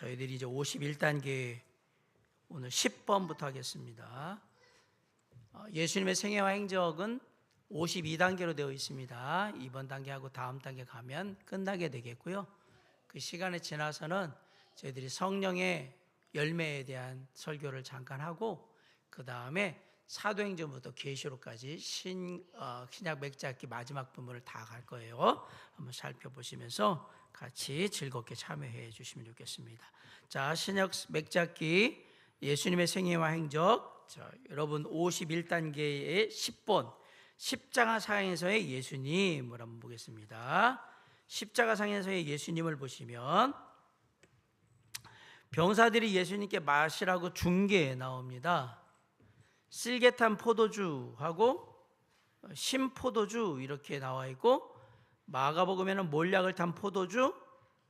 저희들이 이제 51단계 오늘 10번부터 하겠습니다. 예수님의 생애와 행적은 52단계로 되어 있습니다. 이번 단계하고 다음 단계 가면 끝나게 되겠고요. 그 시간이 지나서는 저희들이 성령의 열매에 대한 설교를 잠깐 하고 그 다음에 사도행전부터 계시록까지 신약 맥잡기 마지막 부분을 다 갈 거예요. 한번 살펴보시면서 같이 즐겁게 참여해 주시면 좋겠습니다. 자, 신약 맥잡기 예수님의 생애와 행적. 자, 여러분 51단계의 10번 십자가 상에서의 예수님을 한번 보겠습니다. 십자가 상에서의 예수님을 보시면 병사들이 예수님께 마시라고 준 게 나옵니다. 쓸개탄 포도주하고 신포도주 이렇게 나와 있고, 마가복음에는 몰약을 탄 포도주,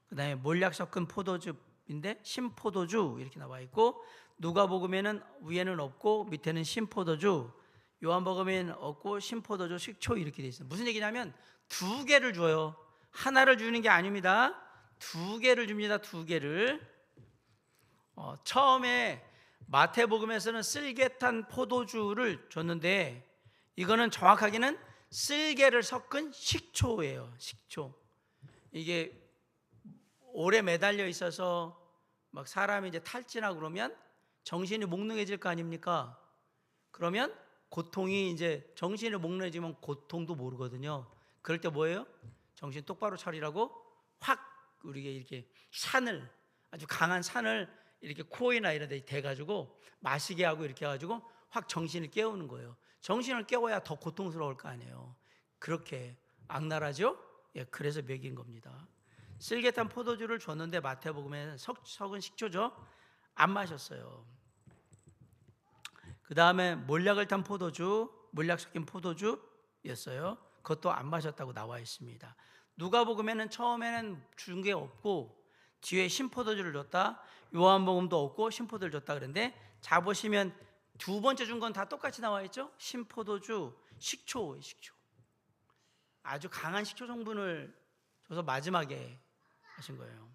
그 다음에 몰약 섞은 포도주인데 신포도주 이렇게 나와 있고, 누가복음에는 위에는 없고 밑에는 신포도주, 요한복음에는 없고 신포도주 식초 이렇게 돼 있어요. 무슨 얘기냐면 두 개를 줘요. 하나를 주는 게 아닙니다. 두 개를 줍니다. 두 개를. 처음에 마태복음에서는 쓸개탄 포도주를 줬는데 이거는 정확하게는 쓸개를 섞은 식초예요. 식초. 이게 오래 매달려 있어서 막 사람이 이제 탈진하고 그러면 정신이 몽롱해질 거 아닙니까? 그러면 고통이 이제 정신이 몽롱해지면 고통도 모르거든요. 그럴 때 뭐예요? 정신 똑바로 차리라고 확 우리가 이렇게 산을, 아주 강한 산을 이렇게 코에나 이런 데 대가지고 마시게 하고 이렇게 해가지고 확 정신을 깨우는 거예요. 정신을 깨워야 더 고통스러울 거 아니에요. 그렇게 악랄하죠? 예, 그래서 먹인 겁니다. 쓸개탄 포도주를 줬는데 마태복음에는 섞은 식초죠. 안 마셨어요. 그 다음에 몰약을 탄 포도주, 몰약 섞인 포도주였어요. 그것도 안 마셨다고 나와 있습니다. 누가복음에는 처음에는 준 게 없고 뒤에 신포도주를 줬다. 요한복음도 없고 신포도를 줬다 그랬는데, 자 보시면 두 번째 준 건 다 똑같이 나와 있죠. 신포도주, 식초, 식초. 아주 강한 식초 성분을 줘서 마지막에 하신 거예요.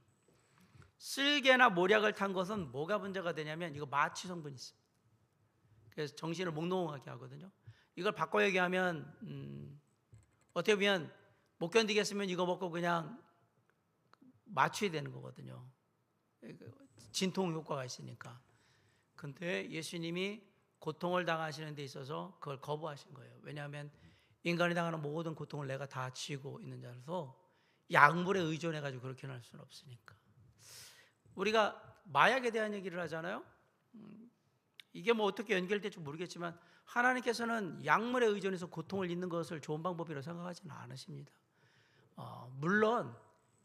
쓸개나 몰약을 탄 것은 뭐가 문제가 되냐면 이거 마취 성분이 있어요. 그래서 정신을 몽롱하게 하거든요. 이걸 바꿔 얘기하면 어떻게 보면 못 견디겠으면 이거 먹고 그냥 마취해야 되는 거거든요. 진통 효과가 있으니까. 근데 예수님이 고통을 당하시는 데 있어서 그걸 거부하신 거예요. 왜냐하면 인간이 당하는 모든 고통을 내가 다 지고 있는 자라서 약물에 의존해가지고 그렇게 할 수는 없으니까. 우리가 마약에 대한 얘기를 하잖아요. 이게 뭐 어떻게 연결될지 모르겠지만 하나님께서는 약물에 의존해서 고통을 잊는 것을 좋은 방법이라고 생각하지는 않으십니다. 물론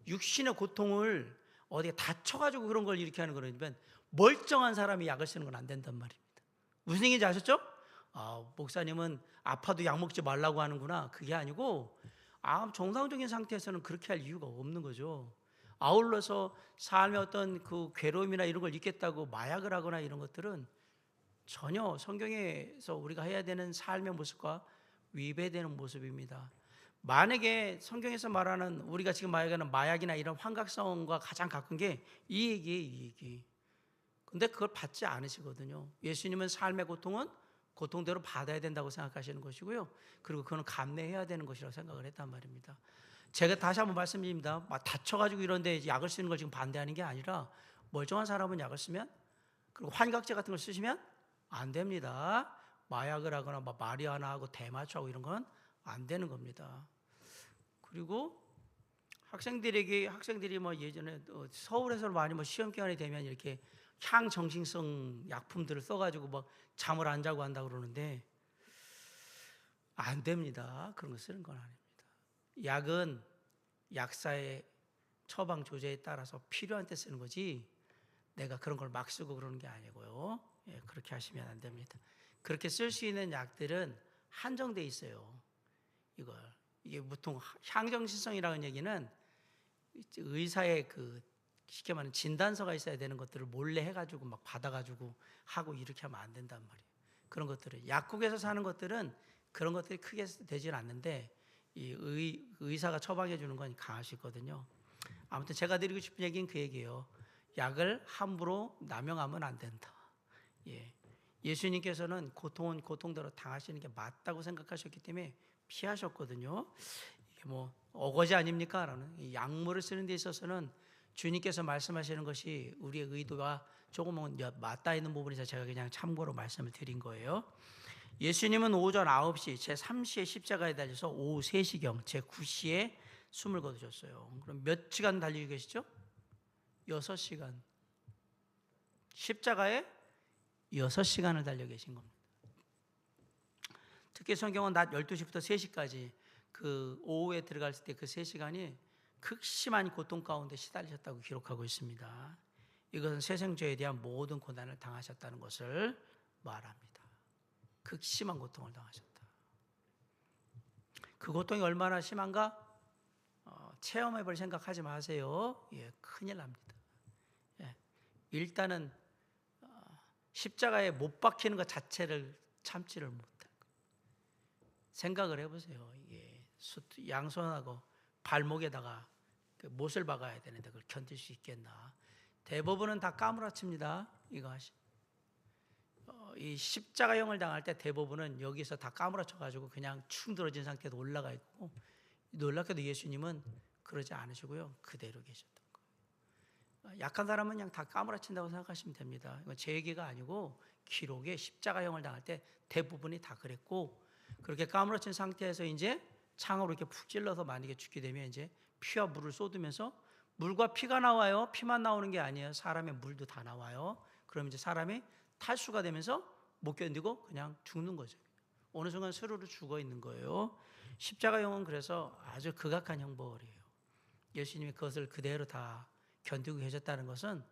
육신의 고통을 어디에 다쳐가지고 그런 걸 이렇게 하는 거라면 멀쩡한 사람이 약을 쓰는 건 안 된단 말입니다. 무슨 얘기인지 아셨죠? 목사님은 아파도 약 먹지 말라고 하는구나. 그게 아니고 정상적인 상태에서는 그렇게 할 이유가 없는 거죠. 아울러서 삶의 어떤 그 괴로움이나 이런 걸 잊겠다고 마약을 하거나 이런 것들은 전혀 성경에서 우리가 해야 되는 삶의 모습과 위배되는 모습입니다. 만약에 성경에서 말하는 우리가 지금 말하는 마약이나 이런 환각성과 가장 가까운 게 이 얘기예요, 이 얘기. 근데 그걸 받지 않으시거든요. 예수님은 삶의 고통은 고통대로 받아야 된다고 생각하시는 것이고요. 그리고 그건 감내해야 되는 것이라고 생각을 했단 말입니다. 제가 다시 한번 말씀드립니다. 다쳐가지고 이런데 약을 쓰는 걸 지금 반대하는 게 아니라 멀쩡한 사람은 약을 쓰면, 그리고 환각제 같은 걸 쓰시면 안 됩니다. 마약을 하거나 마리아나 하고 대마초하고 이런 건 안 되는 겁니다. 그리고 학생들이 뭐 예전에 서울에서 많이 뭐 시험 기간이 되면 이렇게 향정신성 약품들을 써가지고 막 잠을 안 자고 한다고 그러는데 안 됩니다. 그런 거 쓰는 건 아닙니다. 약은 약사의 처방 조제에 따라서 필요한 때 쓰는 거지 내가 그런 걸 막 쓰고 그러는 게 아니고요. 예, 그렇게 하시면 안 됩니다. 그렇게 쓸 수 있는 약들은 한정돼 있어요. 이게 보통 향정신성이라는 얘기는 의사의 그 쉽게 말하면 진단서가 있어야 되는 것들을 몰래 해가지고 막 받아가지고 하고 이렇게 하면 안 된단 말이에요. 그런 것들을 약국에서 사는 것들은 그런 것들이 크게 되질 않는데 이 의사가 처방해 주는 건 강하시거든요. 아무튼 제가 드리고 싶은 얘기는 그 얘기예요. 약을 함부로 남용하면 안 된다. 예. 예수님께서는 고통은 고통대로 당하시는 게 맞다고 생각하셨기 때문에 피하셨거든요. 이게 뭐 어거지 아닙니까? 라는 이 약물을 쓰는 데 있어서는 주님께서 말씀하시는 것이 우리의 의도와 조금은 맞닿아 있는 부분에서 제가 그냥 참고로 말씀을 드린 거예요. 예수님은 오전 9시 제 3시에 십자가에 달려서 오후 3시경 제 9시에 숨을 거두셨어요. 그럼 몇 시간 달리고 계시죠? 6시간. 십자가에 6시간을 달려 계신 겁니다. 특히 성경은 낮 12시부터 3시까지 그 오후에 들어갈 때 그 3시간이 극심한 고통 가운데 시달리셨다고 기록하고 있습니다. 이것은 세상죄에 대한 모든 고난을 당하셨다는 것을 말합니다. 극심한 고통을 당하셨다. 그 고통이 얼마나 심한가? 체험해볼 생각하지 마세요. 예, 큰일 납니다. 예, 일단은 십자가에 못 박히는 것 자체를 참지를 못할 거예요. 생각을 해보세요. 이게 양손하고 발목에다가 그 못을 박아야 되는데 그걸 견딜 수 있겠나? 대부분은 다 까무라칩니다. 이거 이 십자가형을 당할 때 대부분은 여기서 다 까무라쳐가지고 그냥 축 늘어진 상태에서 올라가 있고, 놀랍게도 예수님은 그러지 않으시고요, 그대로 계셨던 거예요. 약한 사람은 그냥 다 까무라친다고 생각하시면 됩니다. 이건 제 얘기가 아니고 기록에 십자가형을 당할 때 대부분이 다 그랬고, 그렇게 까무라친 상태에서 이제 창으로 이렇게 푹 찔러서 만약에 죽게 되면 이제 피와 물을 쏟으면서, 물과 피가 나와요. 피만 나오는 게 아니에요. 사람의 물도 다 나와요. 그럼 이제 사람이 탈수가 되면서 못 견디고 그냥 죽는 거죠. 어느 순간 스르르 죽어 있는 거예요. 십자가형은 그래서 아주 극악한 형벌이에요. 예수님이 그것을 그대로 다 견디고 계셨다는 것은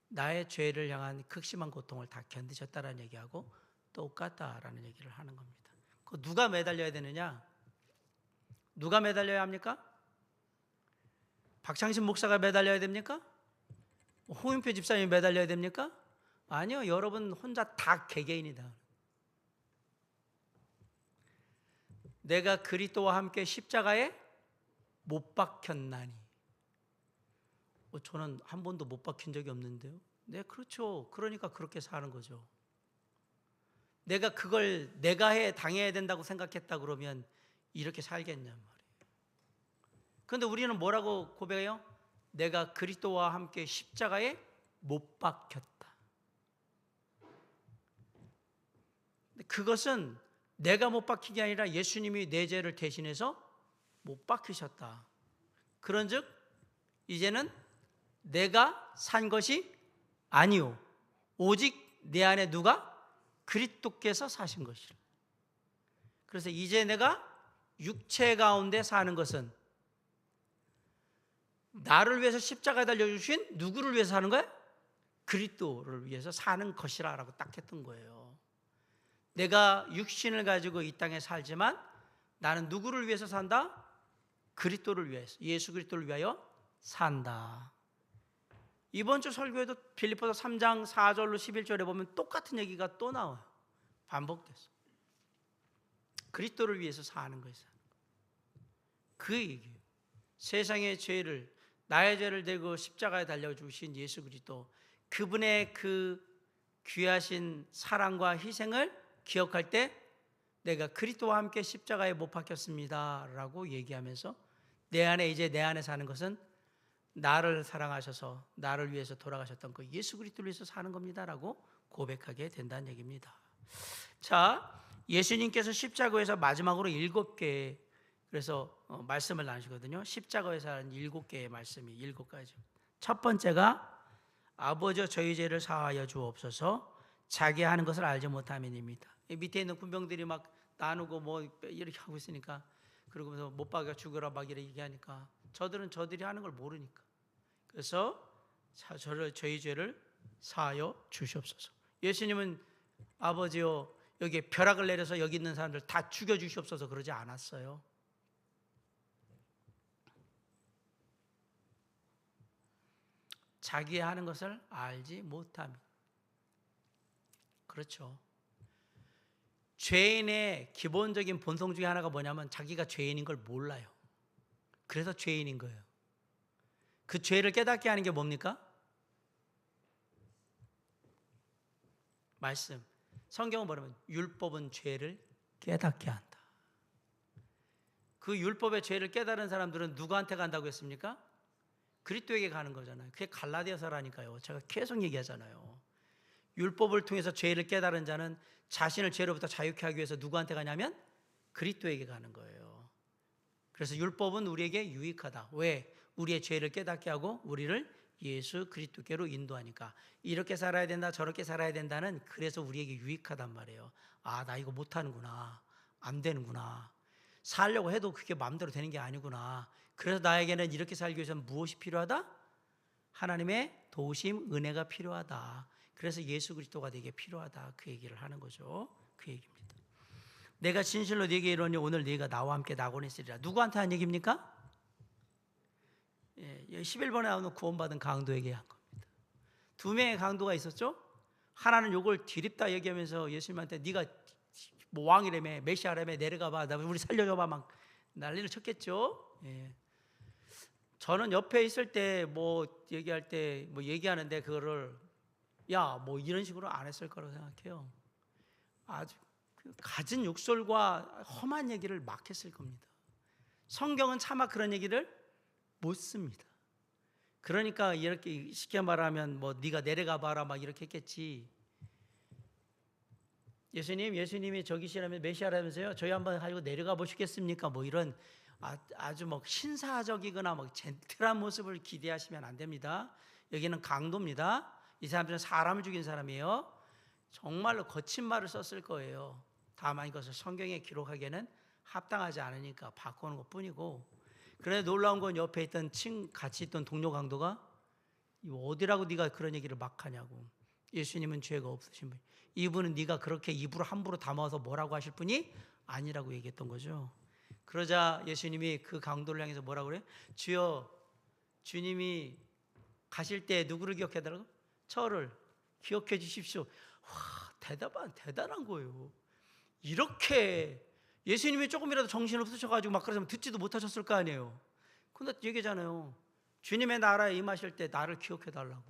나의 죄를 향한 극심한 고통을 다 견디셨다는 얘기하고 똑같다라는 얘기를 하는 겁니다. 그 누가 매달려야 되느냐? 누가 매달려야 합니까? 박창신 목사가 매달려야 됩니까? 홍윤표 집사님이 매달려야 됩니까? 아니요, 여러분 혼자 다 개개인이다. 내가 그리스도와 함께 십자가에 못 박혔나니. 저는 한 번도 못 박힌 적이 없는데요. 네, 그렇죠. 그러니까 그렇게 사는 거죠. 내가 그걸 내가 당해야 된다고 생각했다 그러면 이렇게 살겠냔 말이에요. 그런데 우리는 뭐라고 고백해요? 내가 그리스도와 함께 십자가에 못 박혔다. 그것은 내가 못 박힌 게 아니라 예수님이 내 죄를 대신해서 못 박히셨다. 그런즉 이제는 내가 산 것이 아니오, 오직 내 안에 누가? 그리스도께서 사신 것이라. 그래서 이제 내가 육체 가운데 사는 것은 나를 위해서 십자가에 달려주신 누구를 위해서 사는 거야? 그리스도를 위해서 사는 것이라 라고 딱 했던 거예요. 내가 육신을 가지고 이 땅에 살지만 나는 누구를 위해서 산다? 그리스도를 위해서, 예수 그리스도를 위하여 산다. 이번 주 설교에도 빌립보서 3장 4절로 11절에 보면 똑같은 얘기가 또 나와요. 반복돼서. 그리스도를 위해서 사는 거예요. 그 얘기예요. 세상의 죄를, 나의 죄를 대고 십자가에 달려주신 예수 그리스도, 그분의 그 귀하신 사랑과 희생을 기억할 때 내가 그리스도와 함께 십자가에 못 박혔습니다 라고 얘기하면서 내 안에 사는 것은 나를 사랑하셔서 나를 위해서 돌아가셨던 그 예수 그리스도를 위해서 사는 겁니다 라고 고백하게 된다는 얘기입니다. 자, 예수님께서 십자가에서 마지막으로 7개 그래서 말씀을 나누시거든요. 십자가에서 하는 7개의 말씀이 7가지. 첫 번째가 아버지여 저희 죄를 사하여 주옵소서, 자기 하는 것을 알지 못함이니이다. 밑에 있는 군병들이 막 나누고 뭐 이렇게 하고 있으니까, 그러면서 못 박아 죽으라 막 이렇게 얘기하니까 저들은 저들이 하는 걸 모르니까. 그래서 저희 죄를 사하여 주시옵소서. 예수님은 아버지여 여기에 벼락을 내려서 여기 있는 사람들 다 죽여 주시옵소서 그러지 않았어요. 자기 하는 것을 알지 못함. 그렇죠. 죄인의 기본적인 본성 중에 하나가 뭐냐면 자기가 죄인인 걸 몰라요. 그래서 죄인인 거예요. 그 죄를 깨닫게 하는 게 뭡니까? 말씀. 성경은 뭐냐면 율법은 죄를 깨닫게 한다. 그 율법의 죄를 깨달은 사람들은 누구한테 간다고 했습니까? 그리스도에게 가는 거잖아요. 그게 갈라디아서라니까요. 제가 계속 얘기하잖아요. 율법을 통해서 죄를 깨달은 자는 자신을 죄로부터 자유케 하기 위해서 누구한테 가냐면 그리스도에게 가는 거예요. 그래서 율법은 우리에게 유익하다. 왜? 우리의 죄를 깨닫게 하고 우리를 예수 그리스도께로 인도하니까. 이렇게 살아야 된다, 저렇게 살아야 된다는, 그래서 우리에게 유익하단 말이에요. 아, 나 이거 못하는구나, 안 되는구나, 살려고 해도 그게 마음대로 되는 게 아니구나. 그래서 나에게는 이렇게 살기 위해서는 무엇이 필요하다? 하나님의 도우심, 은혜가 필요하다. 그래서 예수 그리스도가 내게 필요하다. 그 얘기를 하는 거죠. 그 얘기입니다. 내가 진실로 네게 이르노니 오늘 네가 나와 함께 낙원에 있으리라. 누구한테 한 얘기입니까? 11번에 나오는 구원받은 강도에게 한 겁니다. 두 명의 강도가 있었죠. 하나는 요걸 뒤립다 얘기하면서 예수님한테 네가 뭐 왕이라며, 메시아라며, 내려가봐, 우리 살려줘봐, 막 난리를 쳤겠죠. 저는 옆에 있을 때 뭐 얘기할 때 뭐 얘기하는데 그거를 야, 뭐 이런 식으로 안 했을 거라고 생각해요. 아주 가진 욕설과 험한 얘기를 막 했을 겁니다. 성경은 차마 그런 얘기를 못 씁니다. 그러니까 이렇게 쉽게 말하면 뭐 네가 내려가 봐라 막 이렇게 했겠지. 예수님이 저기시라면 메시아라면서요, 저희 한번 가지고 내려가 보시겠습니까? 뭐 이런 아주 뭐 신사적이거나 뭐 젠틀한 모습을 기대하시면 안 됩니다. 여기는 강도입니다. 이 사람들은 사람을 죽인 사람이에요. 정말로 거친 말을 썼을 거예요. 다만 이것을 성경에 기록하기에는 합당하지 않으니까 바꾸는 것뿐이고. 그런데 놀라운 건 옆에 있던 같이 있던 동료 강도가 어디라고 네가 그런 얘기를 막 하냐고. 예수님은 죄가 없으신 분, 이분은 네가 그렇게 입으로 함부로 담아서 뭐라고 하실 분이 아니라고 얘기했던 거죠. 그러자 예수님이 그 강도를 향해서 뭐라고 그래요? 주여, 주님이 가실 때 누구를 기억해달라고? 저를 기억해 주십시오. 와, 대단한 거예요. 이렇게 예수님이 조금이라도 정신없으셔가지고 막 그러면 듣지도 못하셨을 거 아니에요. 근데 얘기잖아요. 주님의 나라에 임하실 때 나를 기억해달라고.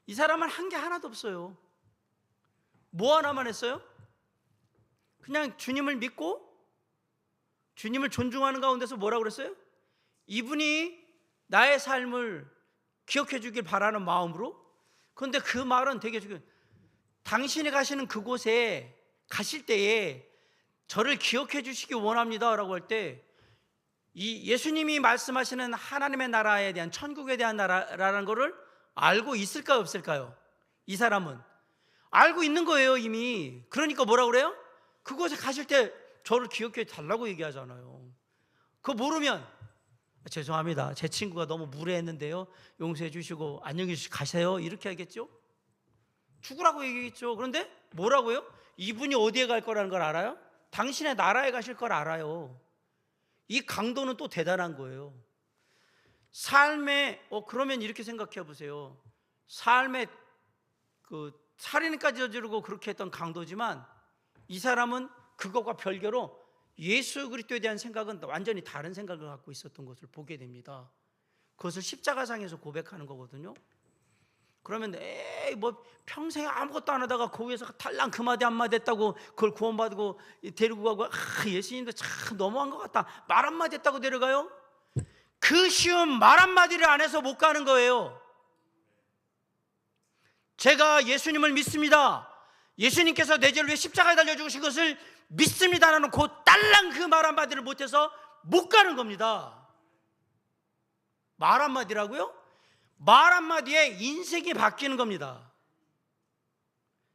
이 사람은 한 게 하나도 없어요. 뭐 하나만 했어요? 그냥 주님을 믿고 주님을 존중하는 가운데서 뭐라고 그랬어요? 이분이 나의 삶을 기억해 주길 바라는 마음으로. 그런데 그 말은 되게 당신이 가시는 그곳에 가실 때에 저를 기억해 주시기 원합니다 라고 할 때, 이 예수님이 말씀하시는 하나님의 나라에 대한, 천국에 대한 나라라는 것을 알고 있을까요, 없을까요? 이 사람은 알고 있는 거예요, 이미. 그러니까 뭐라 그래요? 그곳에 가실 때 저를 기억해 달라고 얘기하잖아요. 그거 모르면 죄송합니다, 제 친구가 너무 무례했는데요, 용서해 주시고 안녕히 가세요, 이렇게 하겠죠? 죽으라고 얘기했죠. 그런데 뭐라고요? 이분이 어디에 갈 거라는 걸 알아요? 당신의 나라에 가실 걸 알아요. 이 강도는 또 대단한 거예요. 삶에 그러면 이렇게 생각해 보세요. 삶에 살인까지 저지르고 그렇게 했던 강도지만 이 사람은 그것과 별개로 예수 그리스도에 대한 생각은 완전히 다른 생각을 갖고 있었던 것을 보게 됩니다. 그것을 십자가상에서 고백하는 거거든요. 그러면 뭐 평생 아무것도 안 하다가 거기에서 달랑 그 마디 한마디 했다고 그걸 구원받고 데리고 가고, 예수님도 참 너무한 것 같다, 말 한마디 했다고 데려가요? 그 쉬운 말 한마디를 안 해서 못 가는 거예요. 제가 예수님을 믿습니다, 예수님께서 내 죄를 위해 십자가에 달려 죽으신 것을 믿습니다라는 그 딸랑 그 말 한마디를 못해서 못 가는 겁니다. 말 한마디라고요? 말 한마디에 인생이 바뀌는 겁니다.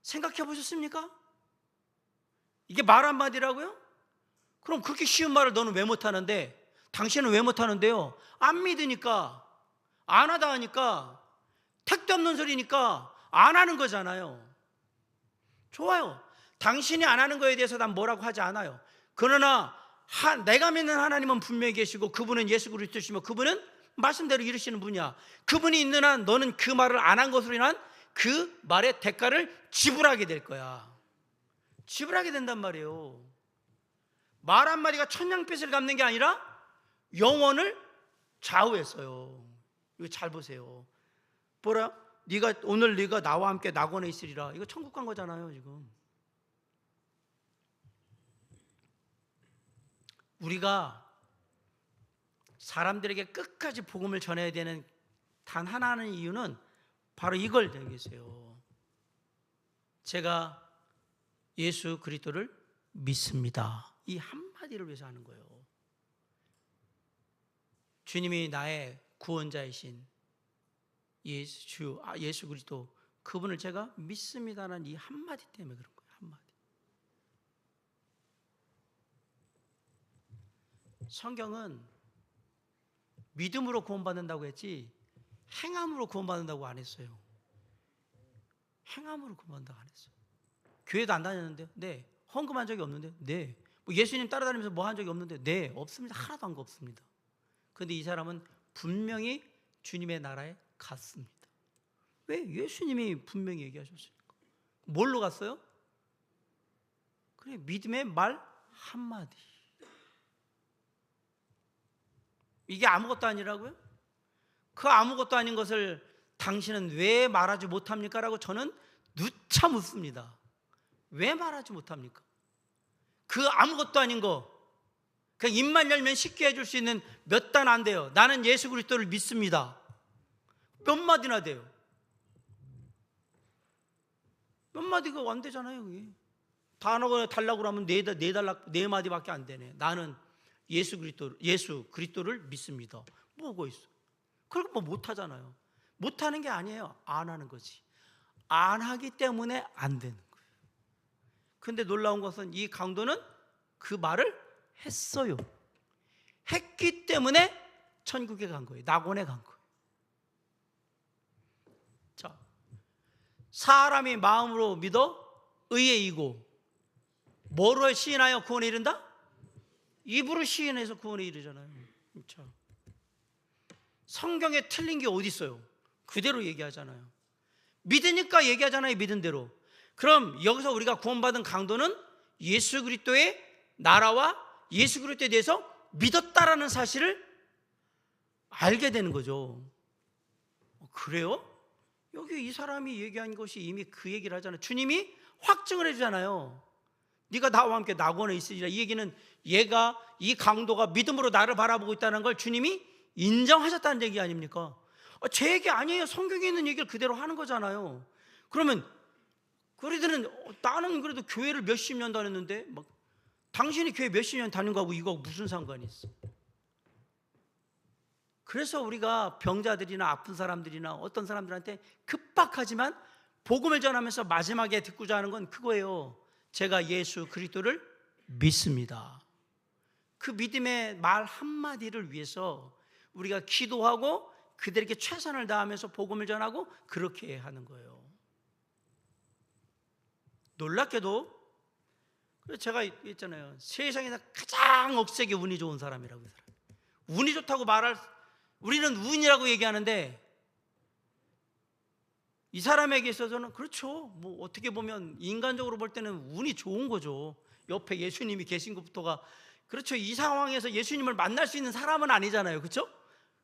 생각해 보셨습니까? 이게 말 한마디라고요? 그럼 그렇게 쉬운 말을 너는 왜 못하는데? 당신은 왜 못하는데요? 안 믿으니까, 안 하다 하니까, 택도 없는 소리니까 안 하는 거잖아요. 좋아요. 당신이 안 하는 거에 대해서 난 뭐라고 하지 않아요. 그러나 내가 믿는 하나님은 분명히 계시고 그분은 예수 그리스도시며 그분은 말씀대로 이루시는 분이야. 그분이 있는 한 너는 그 말을 안 한 것으로 인한 그 말의 대가를 지불하게 될 거야. 지불하게 된단 말이에요. 말 한마디가 천냥빚을 갚는 게 아니라 영혼을 좌우했어요. 이거 잘 보세요. 뭐라? 오늘 네가 나와 함께 낙원에 있으리라. 이거 천국 간 거잖아요, 지금. 우리가 사람들에게 끝까지 복음을 전해야 되는 단 하나는 이유는 바로 이걸 되겠어요. 제가 예수 그리스도를 믿습니다. 이 한마디를 위해서 하는 거예요. 주님이 나의 구원자이신 예수 그리스도, 그분을 제가 믿습니다라는 이 한마디 때문에 그런 거예요. 한마디. 성경은 믿음으로 구원받는다고 했지 행함으로 구원받는다고 안 했어요. 행함으로 구원받는다고 안 했어요. 교회도 안 다녔는데? 네. 헌금한 적이 없는데? 네. 뭐 예수님 따라다니면서 뭐 한 적이 없는데? 네. 없습니다. 하나도 한 거 없습니다. 그런데 이 사람은 분명히 주님의 나라에 갔습니다. 왜? 예수님이 분명히 얘기하셨으니까. 뭘로 갔어요? 그래, 믿음의 말 한마디. 이게 아무것도 아니라고요? 그 아무것도 아닌 것을 당신은 왜 말하지 못합니까? 라고 저는 누차 묻습니다. 왜 말하지 못합니까? 그 아무것도 아닌 거, 그냥 입만 열면 쉽게 해줄 수 있는 몇 단 안 돼요. 나는 예수 그리스도를 믿습니다. 몇 마디나 돼요? 몇 마디가 안 되잖아요. 그게. 단어가 달라고 그러면 네 마디밖에 안 되네. 나는 예수 그리스도를 믿습니다. 뭐가 있어? 그걸 뭐 못하잖아요. 못하는 게 아니에요. 안 하는 거지. 안 하기 때문에 안 되는 거예요. 근데 놀라운 것은 이 강도는 그 말을 했어요. 했기 때문에 천국에 간 거예요. 낙원에 간 거예요. 자, 사람이 마음으로 믿어 의에 이고 뭐로 시인하여 구원에 이른다? 입으로 시인해서 구원에 이르잖아요. 자, 성경에 틀린 게 어디 있어요? 그대로 얘기하잖아요. 믿으니까 얘기하잖아요. 믿은 대로. 그럼 여기서 우리가 구원받은 강도는 예수 그리스도의 나라와 예수 그리스도에 대해서 믿었다라는 사실을 알게 되는 거죠. 그래요? 여기 이 사람이 얘기한 것이 이미 그 얘기를 하잖아요. 주님이 확증을 해주잖아요. 네가 나와 함께 낙원에 있으리라. 이 얘기는 얘가, 이 강도가 믿음으로 나를 바라보고 있다는 걸 주님이 인정하셨다는 얘기 아닙니까? 제 얘기 아니에요. 성경에 있는 얘기를 그대로 하는 거잖아요. 그러면 그러더는 나는 그래도 교회를 몇십 년 다녔는데 막 당신이 교회 몇십 년 다닌 거하고 이거 무슨 상관이 있어? 그래서 우리가 병자들이나 아픈 사람들이나 어떤 사람들한테 급박하지만 복음을 전하면서 마지막에 듣고자 하는 건 그거예요. 제가 예수 그리스도를 믿습니다. 그 믿음의 말 한마디를 위해서 우리가 기도하고 그들에게 최선을 다하면서 복음을 전하고 그렇게 하는 거예요. 놀랍게도 제가 있잖아요. 세상에서 가장 억세게 운이 좋은 사람이라고. 운이 좋다고 우리는 운이라고 얘기하는데 이 사람에게 있어서는 그렇죠. 뭐 어떻게 보면 인간적으로 볼 때는 운이 좋은 거죠. 옆에 예수님이 계신 것부터가 그렇죠. 이 상황에서 예수님을 만날 수 있는 사람은 아니잖아요. 그렇죠?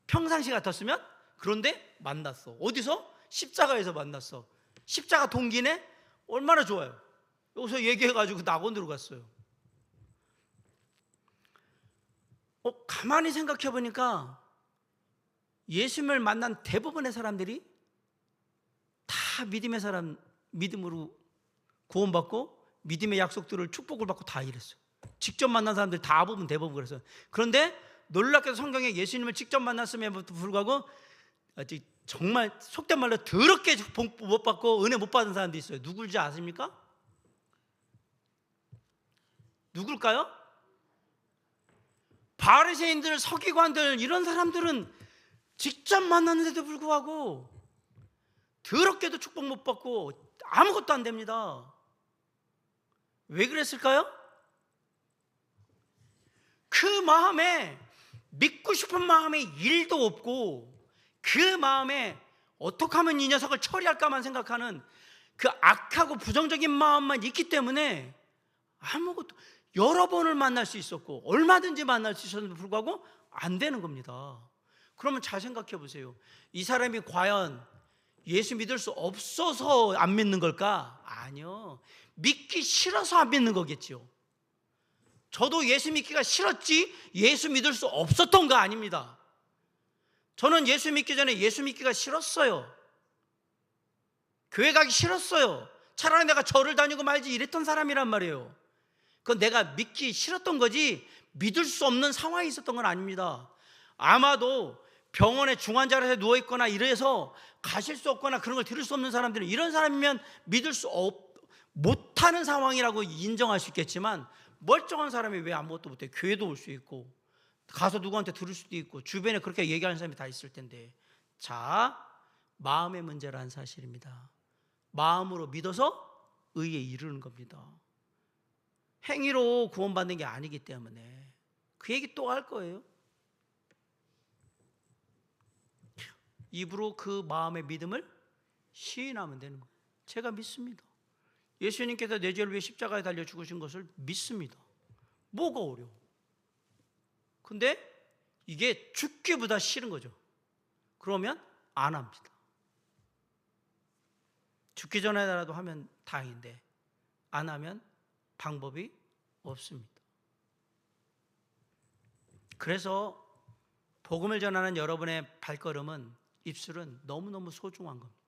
평상시 같았으면. 그런데 만났어. 어디서? 십자가에서 만났어. 십자가 동기네? 얼마나 좋아요. 여기서 얘기해가지고 낙원으로 갔어요. 가만히 생각해 보니까 예수님을 만난 대부분의 사람들이 다 믿음으로 구원받고 믿음의 약속들을 축복을 받고 다 이랬어요. 직접 만난 사람들 대부분 그랬어요. 그런데 놀랍게도 성경에 예수님을 직접 만났음에도 불구하고 정말 속된 말로 더럽게 복 못 받고 은혜 못 받은 사람도 있어요. 누굴지 아십니까? 누굴까요? 바리새인들, 서기관들, 이런 사람들은 직접 만났는데도 불구하고 더럽게도 축복 못 받고 아무것도 안 됩니다. 왜 그랬을까요? 그 마음에 믿고 싶은 마음에 일도 없고 그 마음에 어떻게 하면 이 녀석을 처리할까만 생각하는 그 악하고 부정적인 마음만 있기 때문에 아무것도, 여러 번을 만날 수 있었고 얼마든지 만날 수 있었는데도 불구하고 안 되는 겁니다. 그러면 잘 생각해 보세요. 이 사람이 과연 예수 믿을 수 없어서 안 믿는 걸까? 아니요. 믿기 싫어서 안 믿는 거겠지요. 저도 예수 믿기가 싫었지 예수 믿을 수 없었던 거 아닙니다. 저는 예수 믿기 전에 예수 믿기가 싫었어요. 교회 가기 싫었어요. 차라리 내가 절을 다니고 말지 이랬던 사람이란 말이에요. 그건 내가 믿기 싫었던 거지 믿을 수 없는 상황이 있었던 건 아닙니다. 아마도 병원에 중환자실에 누워있거나 이래서 가실 수 없거나 그런 걸 들을 수 없는 사람들은 이런 사람이면 믿을 수 못하는 상황이라고 인정할 수 있겠지만 멀쩡한 사람이 왜 아무것도 못해? 교회도 올 수 있고 가서 누구한테 들을 수도 있고 주변에 그렇게 얘기하는 사람이 다 있을 텐데, 자, 마음의 문제라는 사실입니다. 마음으로 믿어서 의에 이르는 겁니다. 행위로 구원받는 게 아니기 때문에. 그 얘기 또 할 거예요. 입으로 그 마음의 믿음을 시인하면 되는 거예요. 제가 믿습니다. 예수님께서 내 죄를 위해 십자가에 달려 죽으신 것을 믿습니다. 뭐가 어려워? 근데 이게 죽기보다 싫은 거죠. 그러면 안 합니다. 죽기 전에라도 하면 다행인데 안 하면 방법이 없습니다. 그래서 복음을 전하는 여러분의 발걸음은, 입술은 너무너무 소중한 겁니다.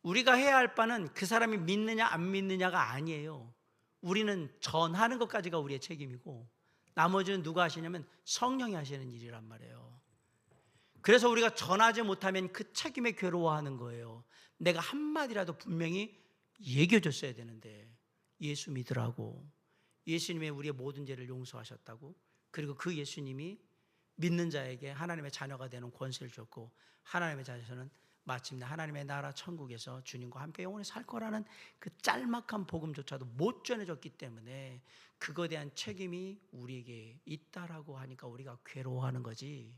우리가 해야 할 바는 그 사람이 믿느냐 안 믿느냐가 아니에요. 우리는 전하는 것까지가 우리의 책임이고 나머지는 누가 하시냐면 성령이 하시는 일이란 말이에요. 그래서 우리가 전하지 못하면 그 책임에 괴로워하는 거예요. 내가 한마디라도 분명히 얘기해 줬어야 되는데, 예수 믿으라고, 예수님이 우리의 모든 죄를 용서하셨다고, 그리고 그 예수님이 믿는 자에게 하나님의 자녀가 되는 권세를 줬고 하나님의 자녀는 마침내 하나님의 나라 천국에서 주님과 함께 영원히 살 거라는 그 짤막한 복음조차도 못 전해줬기 때문에 그거에 대한 책임이 우리에게 있다라고 하니까 우리가 괴로워하는 거지.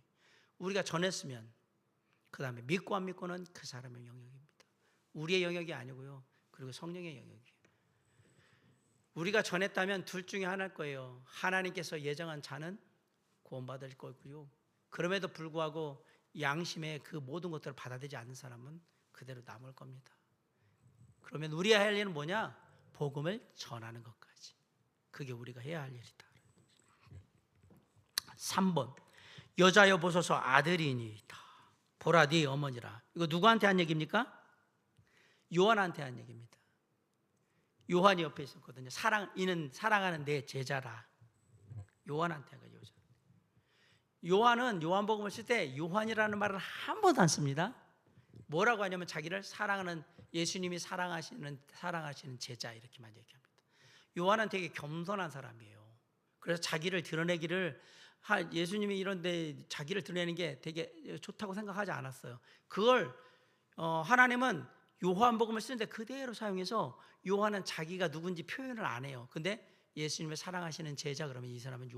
우리가 전했으면 그 다음에 믿고 안 믿고는 그 사람의 영역입니다. 우리의 영역이 아니고요. 그리고 성령의 영역이에요. 우리가 전했다면 둘 중에 하나일 거예요. 하나님께서 예정한 자는 구원받을 거고요. 그럼에도 불구하고 양심의 그 모든 것들을 받아들이지 않는 사람은 그대로 남을 겁니다. 그러면 우리가 할 일은 뭐냐? 복음을 전하는 것까지. 그게 우리가 해야 할 일이다. 3번, 여자여 보소서 아들이니이다. 보라 네 어머니라. 이거 누구한테 한 얘기입니까? 요한한테 한 얘기입니다. 요한이 옆에 있었거든요. 이는 사랑하는 내 제자라. 요한한테 한 거예요. 요한은 요한복음을 쓸 때 요한이라는 말을 한 번도 안 씁니다. 뭐라고 하냐면 자기를 사랑하는, 예수님이 사랑하시는 제자 이렇게만 얘기합니다. 요한은 되게 겸손한 사람이에요. 그래서 자기를 드러내기를, 예수님이 이런데 자기를 드러내는 게 되게 좋다고 생각하지 않았어요. 그걸 하나님은 요한복음을 쓰는데 그대로 사용해서 요한은 자기가 누군지 표현을 안 해요. 근데 예수님을 사랑하시는 제자 그러면 이 사람은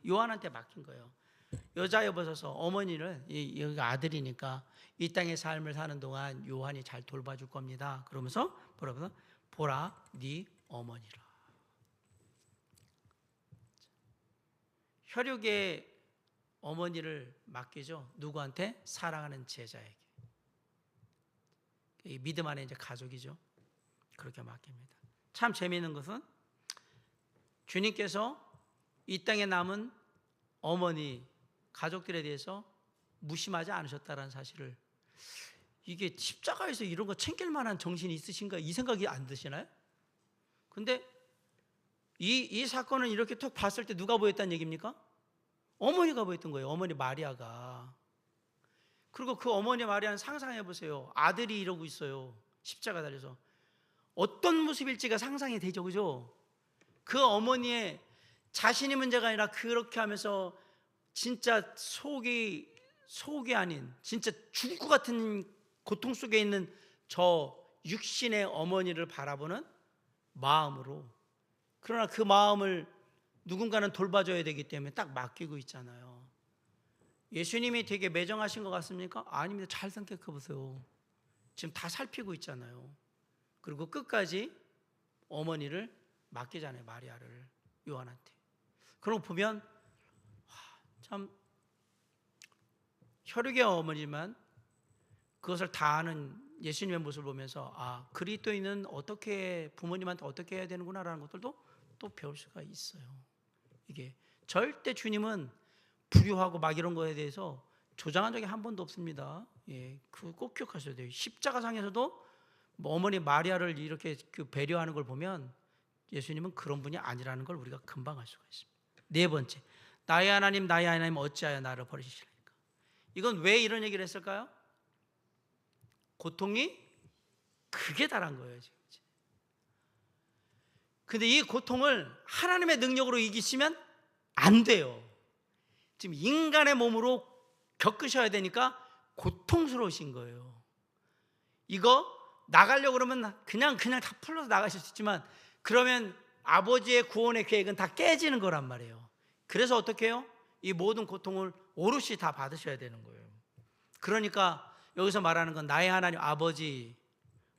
요한한테 맡긴 거예요. 여자여 보소서 어머니를, 여기가 아들이니까 이 땅의 삶을 사는 동안 요한이 잘 돌봐줄 겁니다. 그러면서 보라 네 어머니라. 혈육의 어머니를 맡기죠. 누구한테? 사랑하는 제자에게. 이 믿음 안에 이제 가족이죠. 그렇게 맡깁니다. 참 재미있는 것은 주님께서 이 땅에 남은 어머니, 가족들에 대해서 무심하지 않으셨다는 사실을, 이게 십자가에서 이런 거 챙길 만한 정신이 있으신가, 이 생각이 안 드시나요? 근데 이 사건을 이렇게 톡 봤을 때 누가 보였다는 얘기입니까? 어머니가 보였던 거예요. 어머니 마리아가. 그리고 그 어머니 마리아는 상상해 보세요. 아들이 이러고 있어요. 십자가 달려서. 어떤 모습일지가 상상이 되죠, 그죠? 그 어머니의 자신이 문제가 아니라 그렇게 하면서 진짜 속이 아닌 진짜 죽을 것 같은 고통 속에 있는 저 육신의 어머니를 바라보는 마음으로, 그러나 그 마음을 누군가는 돌봐줘야 되기 때문에 딱 맡기고 있잖아요. 예수님이 되게 매정하신 것 같습니까? 아닙니다. 잘 생각해 보세요. 지금 다 살피고 있잖아요. 그리고 끝까지 어머니를 맡기잖아요. 마리아를 요한한테. 그런 거 보면 참 혈육의 어머니지만 그것을 다 아는 예수님의 모습을 보면서 아, 그리스도인은 어떻게 부모님한테 어떻게 해야 되는구나라는 것들도 또 배울 수가 있어요. 이게 절대 주님은 불효하고 막 이런 거에 대해서 조장한 적이 한 번도 없습니다. 예, 그거 꼭 기억하셔야 돼요. 십자가상에서도 뭐 어머니 마리아를 이렇게 그 배려하는 걸 보면 예수님은 그런 분이 아니라는 걸 우리가 금방 알 수가 있습니다. 네 번째, 나의 하나님 어찌하여 나를 버리시리까? 이건 왜 이런 얘기를 했을까요? 고통이 극에 달한 거예요, 지금. 근데 이 고통을 하나님의 능력으로 이기시면 안 돼요. 지금 인간의 몸으로 겪으셔야 되니까 고통스러우신 거예요. 이거 나가려고 그러면 그냥 다 풀러서 나가실 수 있지만 그러면 아버지의 구원의 계획은 다 깨지는 거란 말이에요. 그래서 어떻게 해요? 이 모든 고통을 오롯이 다 받으셔야 되는 거예요. 그러니까 여기서 말하는 건 나의 하나님 아버지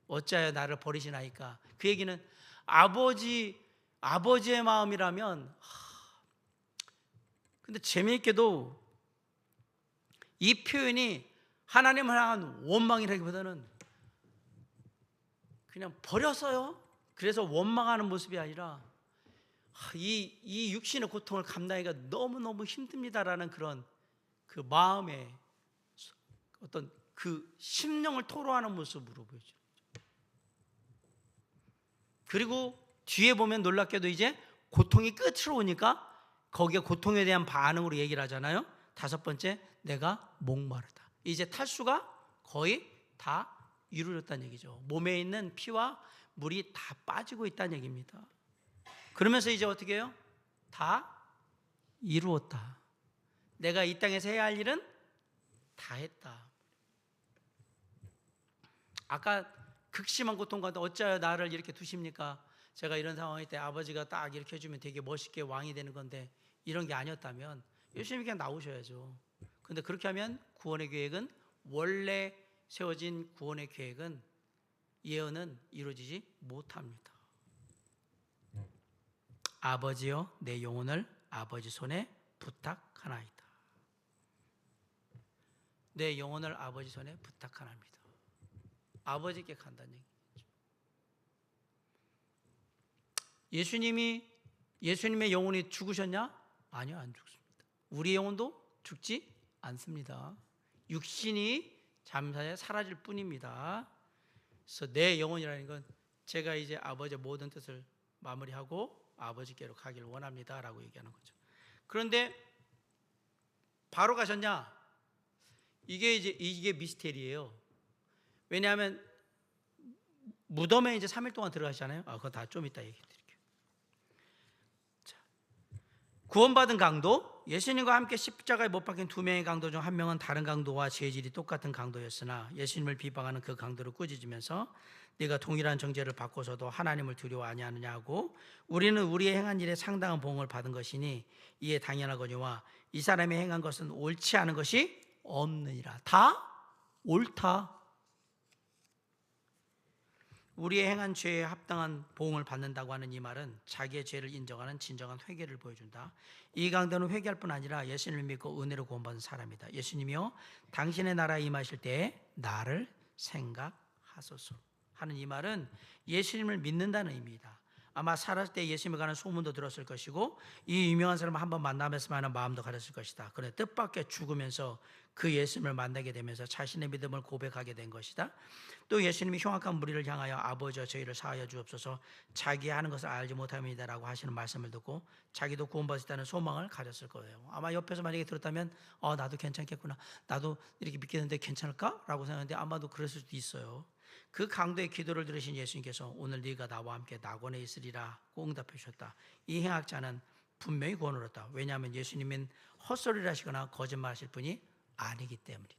어찌하여 나를 버리시나이까? 그 얘기는 아버지의 마음이라면 근데 재미있게도 이 표현이 하나님을 향한 원망이라기보다는 그냥 버렸어요. 그래서 원망하는 모습이 아니라 이 육신의 고통을 감당하기가 너무너무 힘듭니다라는 그런 그 마음의 어떤 그 심령을 토로하는 모습으로 보여줘요. 그리고 뒤에 보면 놀랍게도 이제 고통이 끝으로 오니까 거기에 고통에 대한 반응으로 얘기를 하잖아요. 다섯 번째, 내가 목마르다. 이제 탈수가 거의 다 이루어졌다는 얘기죠. 몸에 있는 피와 물이 다 빠지고 있다는 얘기입니다. 그러면서 이제 어떻게 해요? 다 이루었다. 내가 이 땅에서 해야 할 일은 다 했다. 아까 극심한 고통 가운데 어찌하여 나를 이렇게 두십니까? 제가 이런 상황일 때 아버지가 딱 이렇게 해주면 되게 멋있게 왕이 되는 건데 이런 게 아니었다면 예수님이 그냥 나오셔야죠. 근데 그렇게 하면 구원의 계획은 원래 세워진 구원의 계획은 예언은 이루어지지 못합니다. 아버지여 내 영혼을 아버지 손에 부탁하나이다. 내 영혼을 아버지 손에 부탁하나이다. 아버지께 간다는 얘기죠. 예수님의 영혼이 죽으셨냐? 아니요, 안 죽습니다. 우리 영혼도 죽지 않습니다. 육신이 잠시 사라질 뿐입니다. 그래서 내 영혼이라는 건 제가 이제 아버지의 모든 뜻을 마무리하고 아버지께로 가기를 원합니다 라고 얘기하는 거죠. 그런데 바로 가셨냐? 이게 미스테리예요. 왜냐하면 무덤에 이제 3일 동안 들어가시잖아요. 그거 다 좀 이따 얘기해 드릴게요. 자, 구원받은 강도, 예수님과 함께 십자가에 못 박힌 두 명의 강도 중 한 명은 다른 강도와 죄질이 똑같은 강도였으나 예수님을 비방하는 그 강도를 꾸짖으면서 네가 동일한 정죄를 받고서도 하나님을 두려워 아니하느냐고, 우리는 우리의 행한 일에 상당한 보응을 받은 것이니 이에 당연하거니와 이 사람이 행한 것은 옳지 않은 것이 없느니라. 다 옳다. 우리의 행한 죄에 합당한 보응을 받는다고 하는 이 말은 자기의 죄를 인정하는 진정한 회개를 보여준다. 이 강도는 회개할 뿐 아니라 예수님을 믿고 은혜로 구원받은 사람이다. 예수님이여 당신의 나라에 임하실 때에 나를 생각하소서 하는 이 말은 예수님을 믿는다는 의미이다. 아마 살았을 때 예수님에 관한 소문도 들었을 것이고 이 유명한 사람을 한번 만나면서 하는 마음도 가졌을 것이다. 그런데 뜻밖의 죽으면서 그 예수님을 만나게 되면서 자신의 믿음을 고백하게 된 것이다. 또 예수님이 흉악한 무리를 향하여 아버지여 저희를 사하여 주옵소서, 자기 하는 것을 알지 못함이다라고 하시는 말씀을 듣고 자기도 구원받을 수 있다는 소망을 가졌을 거예요. 아마 옆에서 만약에 들었다면 나도 괜찮겠구나, 나도 이렇게 믿겠는데 괜찮을까? 라고 생각했는데 아마도 그랬을 수도 있어요. 그 강도의 기도를 들으신 예수님께서 오늘 네가 나와 함께 낙원에 있으리라고 응답해 주셨다. 이 행악자는 분명히 구원을 얻었다. 왜냐하면 예수님은 헛소리를 하시거나 거짓말하실 분이 아니기 때문이다.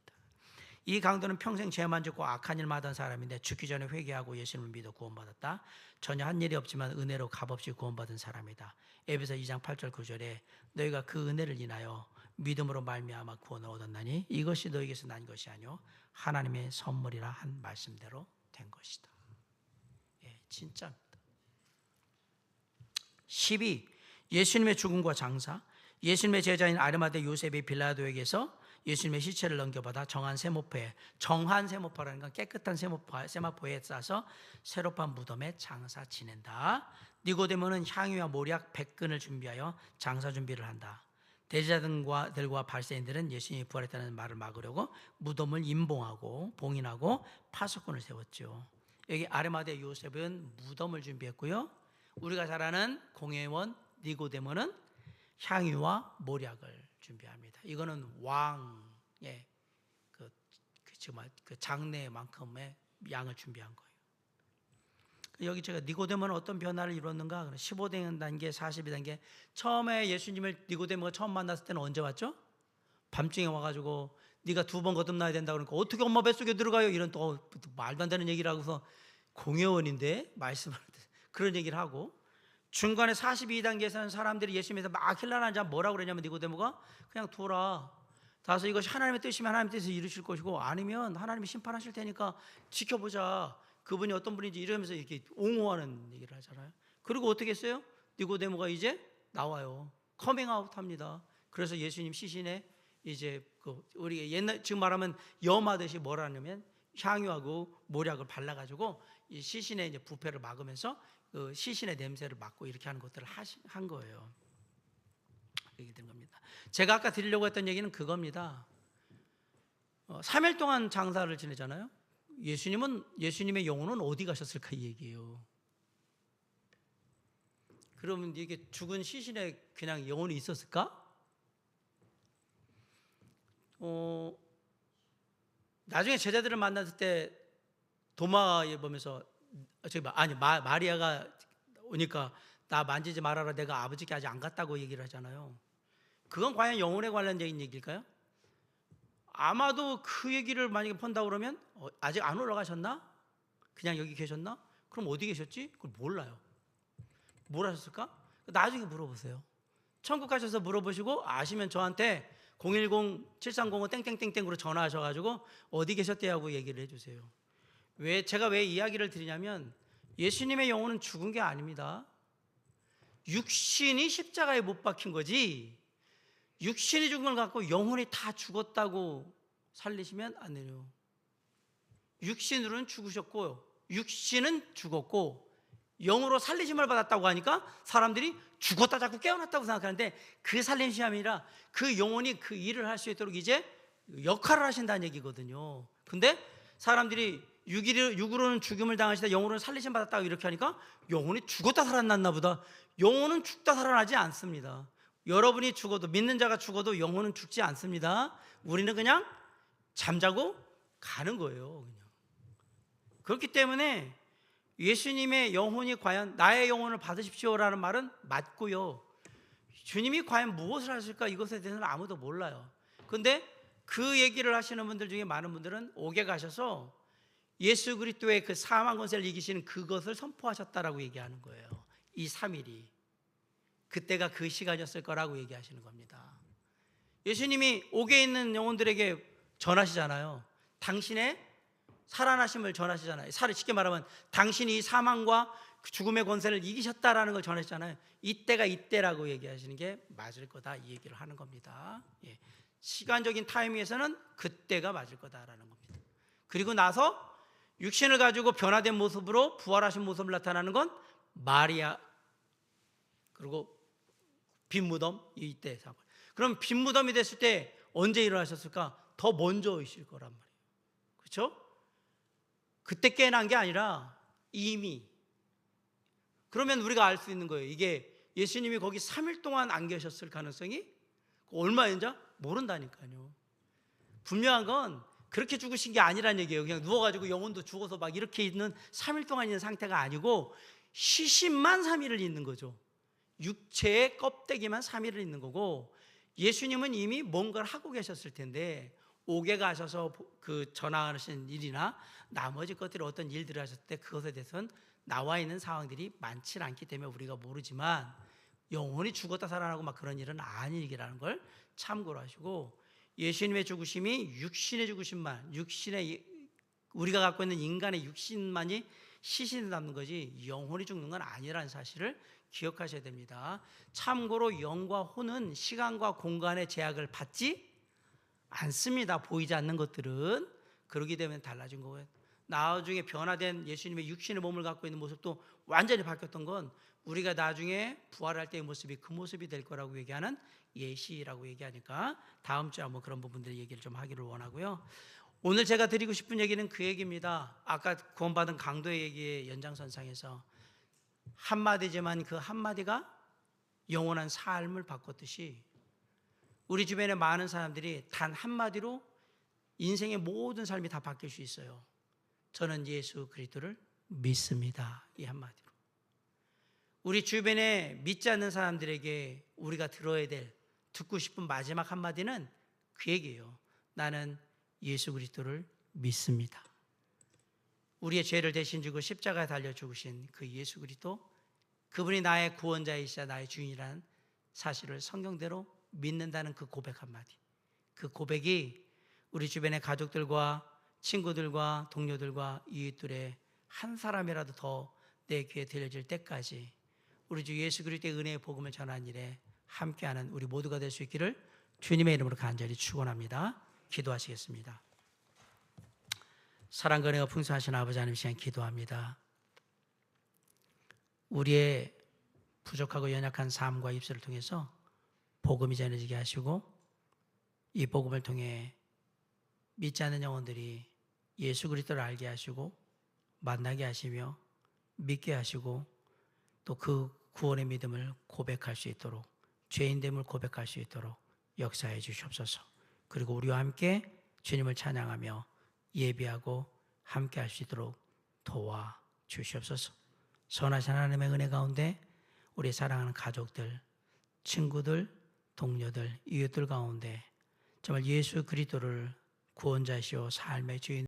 이 강도는 평생 죄만 짓고 악한 일만 하던 사람인데 죽기 전에 회개하고 예수님을 믿어 구원받았다. 전혀 한 일이 없지만 은혜로 값없이 구원받은 사람이다. 에베소 2장 8절 9절에 너희가 그 은혜를 인하여 믿음으로 말미암아 구원을 얻었나니 이것이 너희에게서 난 것이 아니요 하나님의 선물이라 한 말씀대로 된 것이다. 예, 진짜입니다. 12. 예수님의 죽음과 장사. 예수님의 제자인 아르마대 요셉이 빌라도에게서 예수님의 시체를 넘겨받아 정한 세모파라는 건 깨끗한 세마포에 싸서 새로 판 무덤에 장사 지낸다. 니고데모는 향유와 모략 100근을 준비하여 장사 준비를 한다. 대제사장들과 바리새인들은 예수님이 부활했다는 말을 막으려고 무덤을 임봉하고 봉인하고 파수꾼을 세웠죠. 여기 아리마대 요셉은 무덤을 준비했고요. 우리가 잘 아는 공회원 니고데모는 향유와 모략을 준비합니다. 이거는 왕의 그 장래만큼의 양을 준비한 거예요. 여기 제가 니고데모는 어떤 변화를 이뤘는가? 15단계, 42단계. 처음에 예수님을 니고데모가 처음 만났을 때는 언제 왔죠? 밤중에 와가지고 네가 2번 거듭나야 된다 그러니까 어떻게 엄마 뱃속에 들어가요? 이런 또 말도 안 되는 얘기를 하고서 공회원인데 말씀을 그런 얘기를 하고, 중간에 42단계에서는 사람들이 예수님에서 막 힐난하자 뭐라고 그러냐면 니고데모가 그냥 둬라. 다서 이것이 하나님의 뜻이면 하나님의 뜻을 이루실 것이고 아니면 하나님이 심판하실 테니까 지켜보자. 그분이 어떤 분인지 이러면서 이렇게 옹호하는 얘기를 하잖아요. 그리고 어떻게 했어요? 니고데모가 이제 나와요. 커밍아웃 합니다. 그래서 예수님 시신에 이제 우리 옛날 지금 말하면 염하듯이 뭐라 하냐면 향유하고 모략을 발라가지고 이 시신의 이제 부패를 막으면서 그 시신의 냄새를 맡고 이렇게 하는 것들을 한 거예요. 이렇게 된 겁니다. 제가 아까 드리려고 했던 얘기는 그겁니다. 3일 동안 장사를 지내잖아요. 예수님의 영혼은 어디 가셨을까 이 얘기예요. 그러면 이게 죽은 시신에 그냥 영혼이 있었을까? 나중에 제자들을 만났을 때 도마에 보면서 마리아가 오니까 나 만지지 말아라, 내가 아버지께 아직 안 갔다고 얘기를 하잖아요. 그건 과연 영혼에 관련된 얘기일까요? 아마도 그 얘기를 만약에 펀다고 그러면 아직 안 올라가셨나? 그냥 여기 계셨나? 그럼 어디 계셨지? 그걸 몰라요. 뭘 하셨을까? 나중에 물어보세요. 천국 가셔서 물어보시고 아시면 저한테 010-7305 땡땡땡땡으로 전화하셔가지고 어디 계셨대 하고 얘기를 해주세요. 제가 왜 이야기를 드리냐면 예수님의 영혼은 죽은 게 아닙니다. 육신이 십자가에 못 박힌 거지 육신이 죽은 걸 갖고 영혼이 다 죽었다고 살리시면 안 돼요. 육신으로는 죽으셨고 육신은 죽었고 영으로 살리심을 받았다고 하니까 사람들이 죽었다 자꾸 깨어났다고 생각하는데 그 살림이 아니라 그 영혼이 그 일을 할 수 있도록 이제 역할을 하신다는 얘기거든요. 근데 사람들이 육으로는 죽음을 당하시다 영으로는 살리심 받았다고 이렇게 하니까 영혼이 죽었다 살아났나 보다. 영혼은 죽다 살아나지 않습니다. 여러분이 죽어도, 믿는 자가 죽어도 영혼은 죽지 않습니다. 우리는 그냥 잠자고 가는 거예요. 그냥. 그렇기 때문에 예수님의 영혼이 과연 나의 영혼을 받으십시오라는 말은 맞고요. 주님이 과연 무엇을 하실까 이것에 대해서는 아무도 몰라요. 그런데 그 얘기를 하시는 분들 중에 많은 분들은 옥에 가셔서 예수 그리스도의 그 사망 권세를 이기시는 그것을 선포하셨다라고 얘기하는 거예요. 이 3일이 그때가 그 시간이었을 거라고 얘기하시는 겁니다. 예수님이 옥에 있는 영혼들에게 전하시잖아요. 당신의 살아나심을 전하시잖아요. 쉽게 말하면 당신이 이 사망과 죽음의 권세를 이기셨다라는 걸 전하시잖아요. 이때가 이때라고 얘기하시는 게 맞을 거다 이 얘기를 하는 겁니다. 예. 시간적인 타이밍에서는 그때가 맞을 거다라는 겁니다. 그리고 나서 육신을 가지고 변화된 모습으로 부활하신 모습을 나타나는 건 마리아 그리고 빈 무덤 이때 사건. 그럼 빈 무덤이 됐을 때 언제 일어나셨을까? 더 먼저 오실 거란 말이에요. 그렇죠? 그때 깨어난 게 아니라 이미. 그러면 우리가 알 수 있는 거예요. 이게 예수님이 거기 3일 동안 안 계셨을 가능성이 얼마인지 모른다니까요. 분명한 건 그렇게 죽으신 게 아니란 얘기예요. 그냥 누워가지고 영혼도 죽어서 막 이렇게 있는 3일 동안 있는 상태가 아니고 시신만 3일을 있는 거죠. 육체의 껍데기만 3일을 있는 거고 예수님은 이미 뭔가를 하고 계셨을 텐데 옥에 가셔서 그 전하신 일이나 나머지 것들이 어떤 일들을 하셨을 때 그것에 대해서는 나와 있는 상황들이 많지 않기 때문에 우리가 모르지만 영혼이 죽었다 살아나고 막 그런 일은 아니라는 걸 참고로 하시고 예수님의 죽으심이 육신의 죽으심만 우리가 갖고 있는 인간의 육신만이 시신을 담는 거지 영혼이 죽는 건 아니라는 사실을 기억하셔야 됩니다. 참고로 영과 혼은 시간과 공간의 제약을 받지 않습니다. 보이지 않는 것들은. 그러기 때문에 달라진 거예요. 나중에 변화된 예수님의 육신의 몸을 갖고 있는 모습도 완전히 바뀌었던 건 우리가 나중에 부활할 때의 모습이 그 모습이 될 거라고 얘기하는 예시라고 얘기하니까 다음 주에 한번 그런 부분들 얘기를 좀 하기를 원하고요. 오늘 제가 드리고 싶은 얘기는 그 얘기입니다. 아까 구원받은 강도의 얘기의 연장선상에서 한마디지만 그 한마디가 영원한 삶을 바꿨듯이 우리 주변에 많은 사람들이 단 한마디로 인생의 모든 삶이 다 바뀔 수 있어요. 저는 예수 그리스도를 믿습니다. 이 한마디로. 우리 주변에 믿지 않는 사람들에게 우리가 들어야 될, 듣고 싶은 마지막 한마디는 그 얘기예요. 나는 예수 그리스도를 믿습니다. 우리의 죄를 대신 지고 십자가에 달려 죽으신 그 예수 그리스도, 그분이 나의 구원자이시자 나의 주인이라는 사실을 성경대로 믿는다는 그 고백 한마디. 그 고백이 우리 주변의 가족들과 친구들과 동료들과 이웃들의 한 사람이라도 더 내 귀에 들려질 때까지 우리 주 예수 그리스도의 은혜의 복음을 전하는 일에 함께하는 우리 모두가 될 수 있기를 주님의 이름으로 간절히 축원합니다. 기도하시겠습니다. 사랑과 은혜가 풍성하신 아버지 하나님, 시간 기도합니다. 우리의 부족하고 연약한 삶과 입술을 통해서 복음이 전해지게 하시고 이 복음을 통해 믿지 않는 영혼들이 예수 그리스도를 알게 하시고 만나게 하시며 믿게 하시고 또 그 구원의 믿음을 고백할 수 있도록, 죄인됨을 고백할 수 있도록 역사해 주시옵소서. 그리고 우리와 함께 주님을 찬양하며 예비하고 함께 할 수 있도록 도와 주시옵소서. 선하신 하나님의 은혜 가운데 우리 사랑하는 가족들, 친구들, 동료들, 이웃들 가운데 정말 예수 그리스도를 구원자시오 삶의 주인